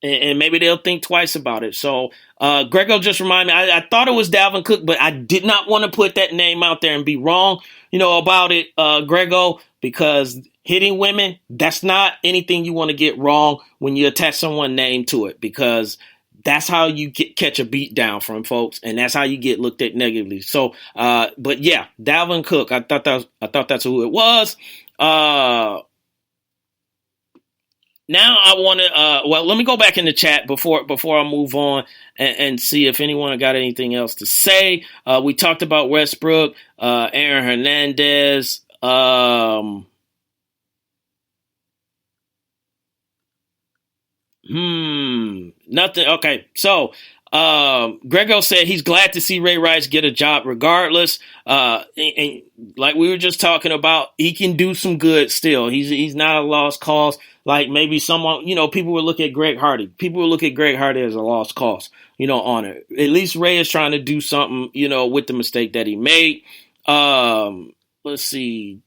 and maybe they'll think twice about it. So Grego just reminded me, I thought it was Dalvin Cook, but I did not want to put that name out there and be wrong, about it, Grego, because hitting women, that's not anything you want to get wrong when you attach someone's name to it, because that's how you catch a beat down from folks, and that's how you get looked at negatively. So, but yeah, Dalvin Cook, I thought that's who it was. Now I want to, let me go back in the chat before I move on and see if anyone got anything else to say. We talked about Westbrook, Aaron Hernandez. Nothing. Okay. So, Grego said he's glad to see Ray Rice get a job regardless. And like we were just talking about, he can do some good still. He's not a lost cause. Like maybe someone, people would look at Greg Hardy. People would look at Greg Hardy as a lost cause, on it. At least Ray is trying to do something, with the mistake that he made. Let's see.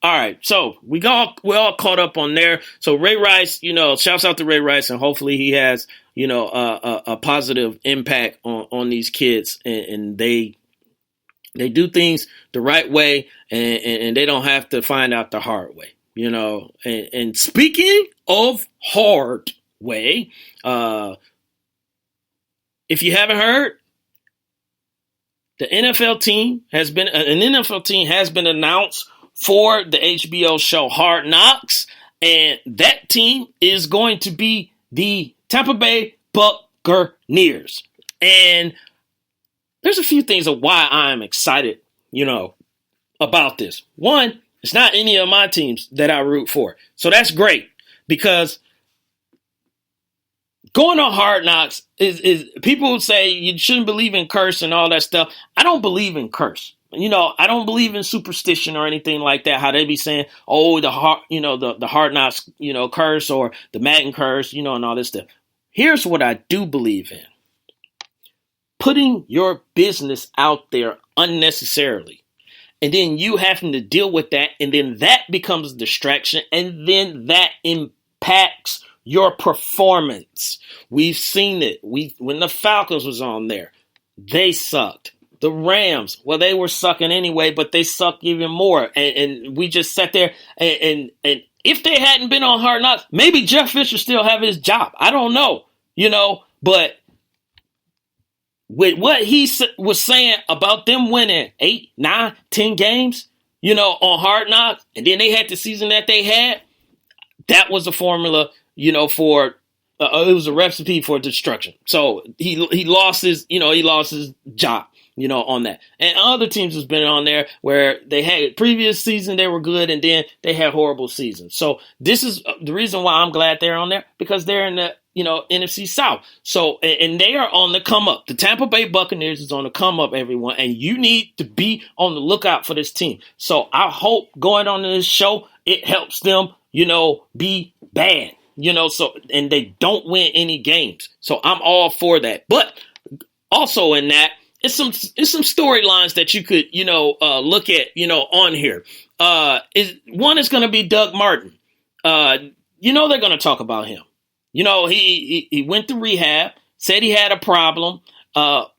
All right. So we're all caught up on there. So Ray Rice, shouts out to Ray Rice, and hopefully he has, a positive impact on these kids, and they do things the right way, and they don't have to find out the hard way, and speaking of hard way, if you haven't heard, an NFL team has been announced for the HBO show Hard Knocks, and that team is going to be the Tampa Bay Buccaneers. And there's a few things of why I'm excited, about this. One, it's not any of my teams that I root for. So that's great, because going on Hard Knocks is people say you shouldn't believe in curse and all that stuff. I don't believe in curse. I don't believe in superstition or anything like that. How they be saying, oh, the Hard Knocks, curse, or the Madden curse, and all this stuff. Here's what I do believe in: putting your business out there unnecessarily, and then you having to deal with that, and then that becomes a distraction, and then that impacts your performance. We've seen it. When the Falcons was on there, they sucked. The Rams, well, they were sucking anyway, but they sucked even more. And we just sat there, and if they hadn't been on Hard Knocks, maybe Jeff Fisher still have his job. I don't know, but with what he was saying about them winning 8, 9, 10 games, on Hard Knocks, and then they had the season that they had, that was a formula, for it was a recipe for destruction. So he lost his job, on that. And other teams has been on there where they had previous season, they were good, and then they had horrible seasons. So this is the reason why I'm glad they're on there, because they're in the, NFC South. So, and they are on the come up. The Tampa Bay Buccaneers is on the come up, everyone. And you need to be on the lookout for this team. So I hope going on to this show, it helps them, be bad. So, and they don't win any games. So I'm all for that. But also in that, it's some storylines that you could, look at, on here. One is going to be Doug Martin. They're going to talk about him. He went to rehab, said he had a problem.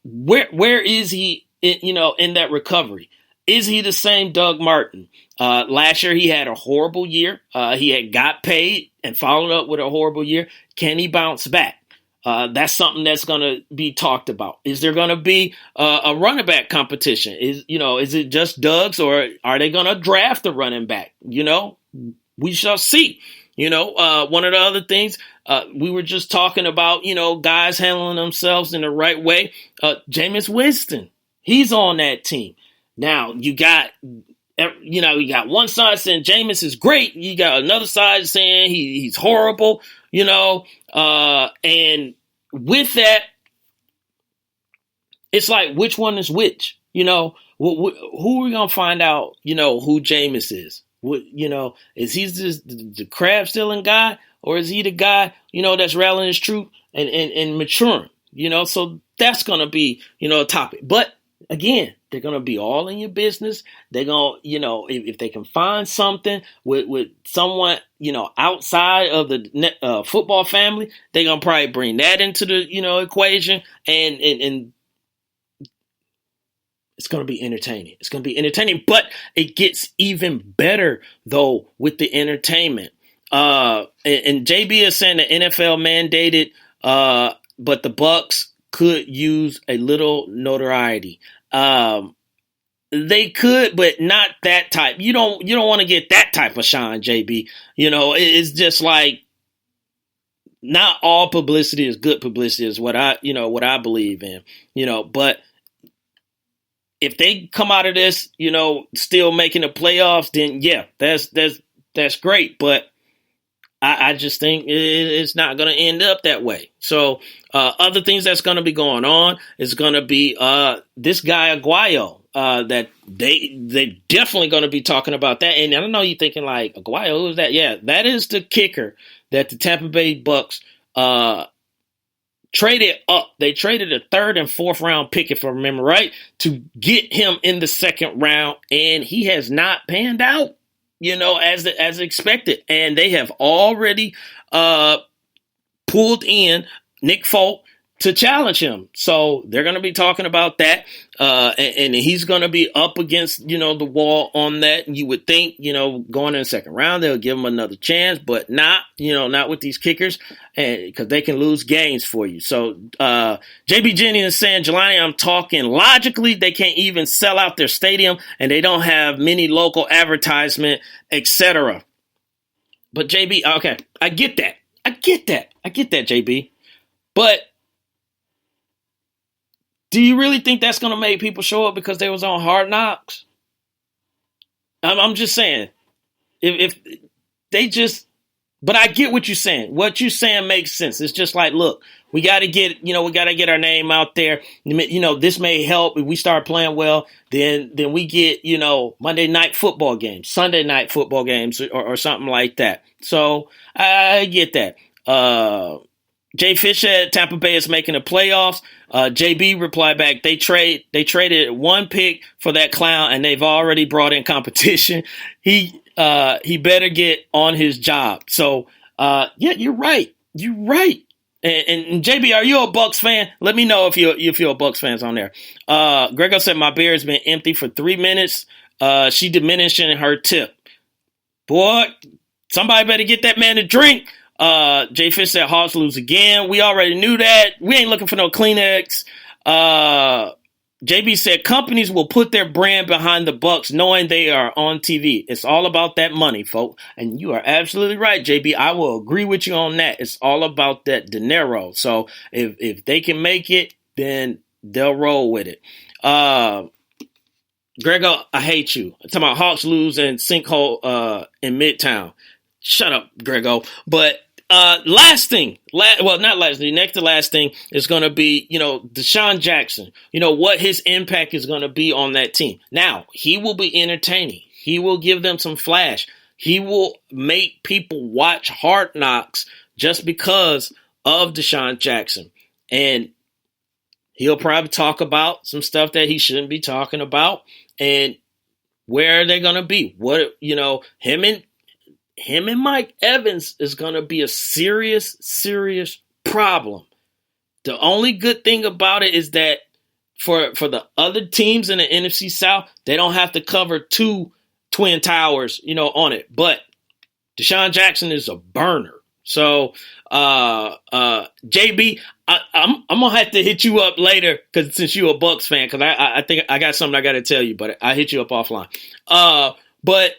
Where is he, in that recovery? Is he the same Doug Martin? Last year, he had a horrible year. He had got paid and followed up with a horrible year. Can he bounce back? That's something that's going to be talked about. Is there going to be a running back competition? Is it just Doug's, or are they going to draft a running back? We shall see. One of the other things we were just talking about, guys handling themselves in the right way. Jameis Winston, he's on that team. Now you got one side saying Jameis is great. You got another side saying he's horrible, and with that, it's like, which one is which? Who are we going to find out, who Jameis is? Is he just the crab stealing guy, or is he the guy, that's rallying his truth and maturing, so that's going to be, a topic. But again, they're going to be all in your business. They're going to, if they can find something with someone, outside of the football family, they're going to probably bring that into the, equation. And it's going to be entertaining. It's going to be entertaining, but it gets even better, though, with the entertainment. And JB is saying the NFL mandated, but the Bucks could use a little notoriety. They could, but not that type. You don't want to get that type of shine, JB. It's just like not all publicity is good publicity is what I believe in. But if they come out of this, still making the playoffs, then yeah, that's great. But I just think it's not going to end up that way. So other things that's going to be going on is going to be this guy Aguayo. That they definitely going to be talking about that. And I don't know, you're thinking like, Aguayo, who's that? Yeah, that is the kicker that the Tampa Bay Bucks traded up. They traded a 3rd and 4th round pick, if I remember right, to get him in the 2nd round, and he has not panned out, as expected. And they have already pulled in Nick Folk to challenge him. So they're going to be talking about that. And he's going to be up against, the wall on that. And you would think, going in the 2nd round, they'll give him another chance, but not with these kickers, and because they can lose games for you. So JB Jenny is saying, Jelani, I'm talking logically. They can't even sell out their stadium, and they don't have many local advertisement, etc. But JB, okay, I get that, JB. But do you really think that's going to make people show up because they was on Hard Knocks? I'm just saying, if they just, but I get what you're saying. What you're saying makes sense. It's just like, look, we got to get our name out there. This may help if we start playing well. Then we get, Monday night football games, Sunday night football games, or something like that. So I get that. Jay Fish said Tampa Bay is making the playoffs. JB replied back, they traded 1 pick for that clown, and they've already brought in competition. He better get on his job. So yeah, you're right. And JB, are you a Bucks fan? Let me know if you're a Bucks fan on there. Grego said my beer has been empty for 3 minutes. She diminishing her tip. Boy, somebody better get that man a drink. Jay Fish said Hawks lose again. We already knew that. We ain't looking for no Kleenex. JB said companies will put their brand behind the Bucks knowing they are on TV. It's all about that money, folks. And you are absolutely right, JB. I will agree with you on that. It's all about that dinero. So if they can make it, then they'll roll with it. Grego, I hate you. I'm talking about Hawks lose and sinkhole in Midtown. Shut up, Grego. But last thing, next to last thing is going to be, Deshaun Jackson, what his impact is going to be on that team. Now, he will be entertaining. He will give them some flash. He will make people watch Hard Knocks just because of Deshaun Jackson. And he'll probably talk about some stuff that he shouldn't be talking about. And where are they going to be? What, him and Mike Evans is going to be a serious problem. The only good thing about it is that for the other teams in the NFC South, they don't have to cover 2 twin towers, on it. But Deshaun Jackson is a burner. So, JB, I'm going to have to hit you up later because since you're a Bucks fan, because I think I got something I got to tell you, but I hit you up offline. But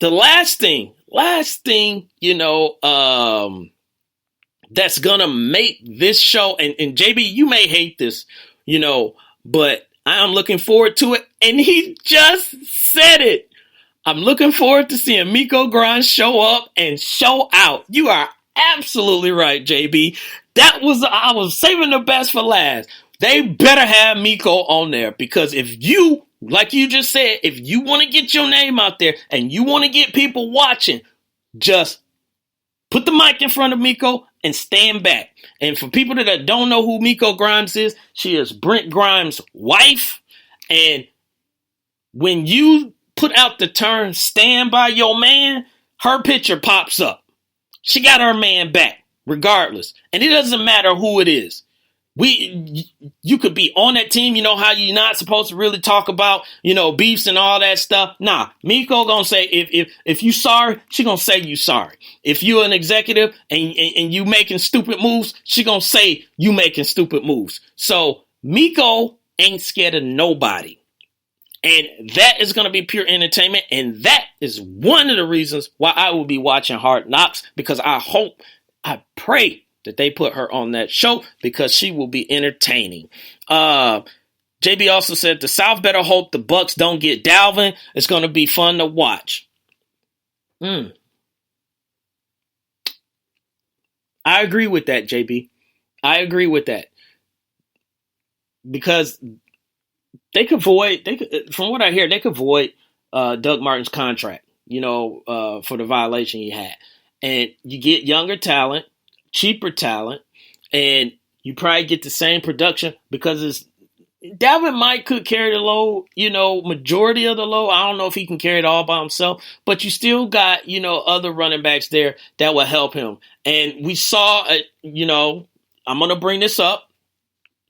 the last thing, that's going to make this show, and JB, you may hate this, but I'm looking forward to it. And he just said it. I'm looking forward to seeing Miko Grimes show up and show out. You are absolutely right, JB. I was saving the best for last. They better have Miko on there because if you, like you just said, if you want to get your name out there and you want to get people watching, just put the mic in front of Miko and stand back. And for people that don't know who Miko Grimes is, she is Brent Grimes' wife. And when you put out the term stand by your man, her picture pops up. She got her man back, regardless. And it doesn't matter who it is. You could be on that team. You know how you're not supposed to really talk about, beefs and all that stuff. Nah, Miko gonna say if you sorry, she gonna say you sorry. If you're an executive and you making stupid moves, she gonna say you making stupid moves. So Miko ain't scared of nobody. And that is going to be pure entertainment. And that is one of the reasons why I will be watching Hard Knocks, because I pray that they put her on that show, because she will be entertaining. JB also said the South better hope the Bucks don't get Dalvin. It's going to be fun to watch. I agree with that, JB. I agree with that. Because from what I hear, they could void Doug Martin's contract, for the violation he had. And you get younger talent, cheaper talent, and you probably get the same production, because Dalvin might could carry the load, majority of the load. I don't know if he can carry it all by himself, but you still got, other running backs there that will help him. And we saw, I'm going to bring this up,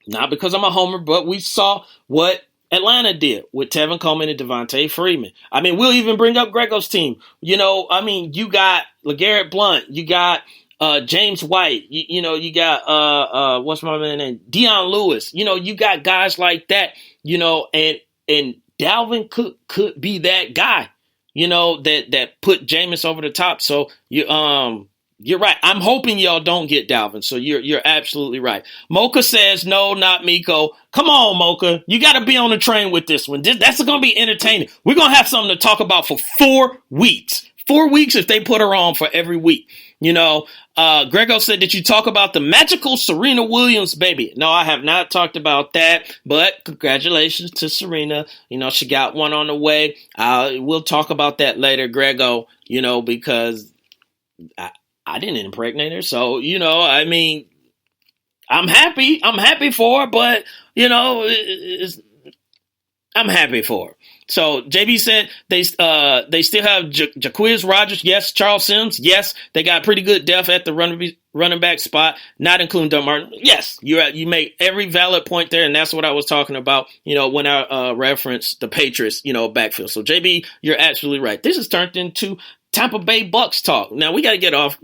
not because I'm a homer, but we saw what Atlanta did with Tevin Coleman and Devontae Freeman. I mean, we'll even bring up Grego's team. You got LeGarrette Blount. You got James White. You got, what's my man's name? Deion Lewis. You got guys like that, and Dalvin could be that guy, that put Jameis over the top. So you're right. I'm hoping y'all don't get Dalvin. So you're absolutely right. Mocha says, no, not Miko. Come on, Mocha. You got to be on the train with this one. That's going to be entertaining. We're going to have something to talk about for 4 weeks. 4 weeks if they put her on for every week. Grego said, did you talk about the magical Serena Williams baby? No, I have not talked about that, but congratulations to Serena. She got one on the way. We'll talk about that later, Grego, because I didn't impregnate her. So, I'm happy. I'm happy for her, but, I'm happy for her. So JB said they still have Jacquizz Rodgers. Yes. Charles Sims. Yes. They got pretty good depth at the running back spot, not including Doug Martin. Yes. You make every valid point there. And that's what I was talking about, when I referenced the Patriots, backfield. So JB, you're absolutely right. This has turned into Tampa Bay Bucks talk. Now we got to get off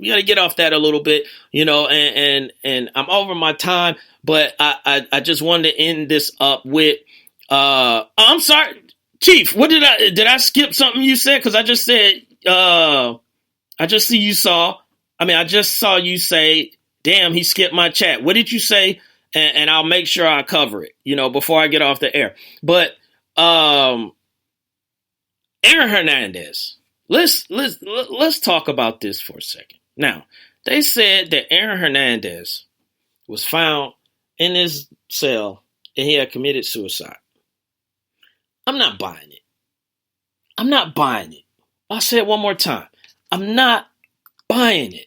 that a little bit, and I'm over my time, but I just wanted to end this up with, I'm sorry, Chief, did I skip something you said? Cause I just said, I just saw you say, damn, he skipped my chat. What did you say? And I'll make sure I cover it, before I get off the air. But, Aaron Hernandez. Let's talk about this for a second. Now, they said that Aaron Hernandez was found in his cell and he had committed suicide. I'm not buying it. I'm not buying it. I'll say it one more time. I'm not buying it.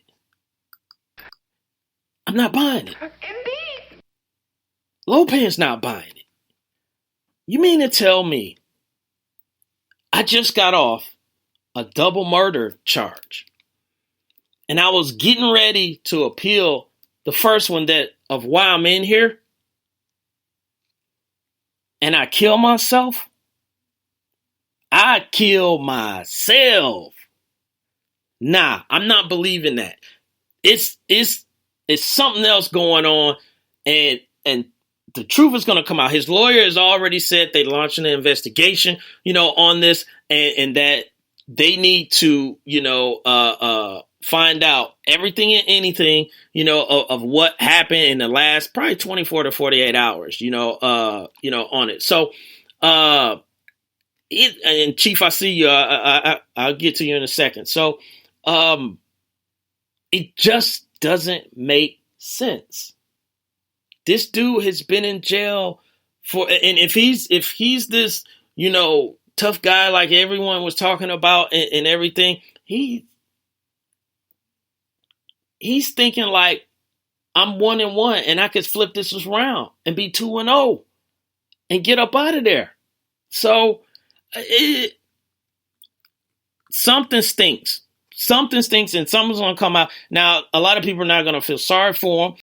I'm not buying it. Indeed. Lopez not buying it. You mean to tell me I just got off a double murder charge and I was getting ready to appeal the first one of why I'm in here, and I kill myself? I kill myself. Nah, I'm not believing that. It's something else going on, and the truth is going to come out. His lawyer has already said they're launching an investigation, on this, and that they need to, find out everything and anything, of what happened in the last probably 24 to 48 hours, on it. So, and Chief, I see you. I'll get to you in a second. So, it just doesn't make sense. This dude has been in jail and if he's this, tough guy like everyone was talking about and everything, he's thinking like, I'm 1-1 and I could flip this around and be 2-0 and get up out of there. So something stinks. Something stinks, and something's going to come out. Now, a lot of people are not going to feel sorry for him.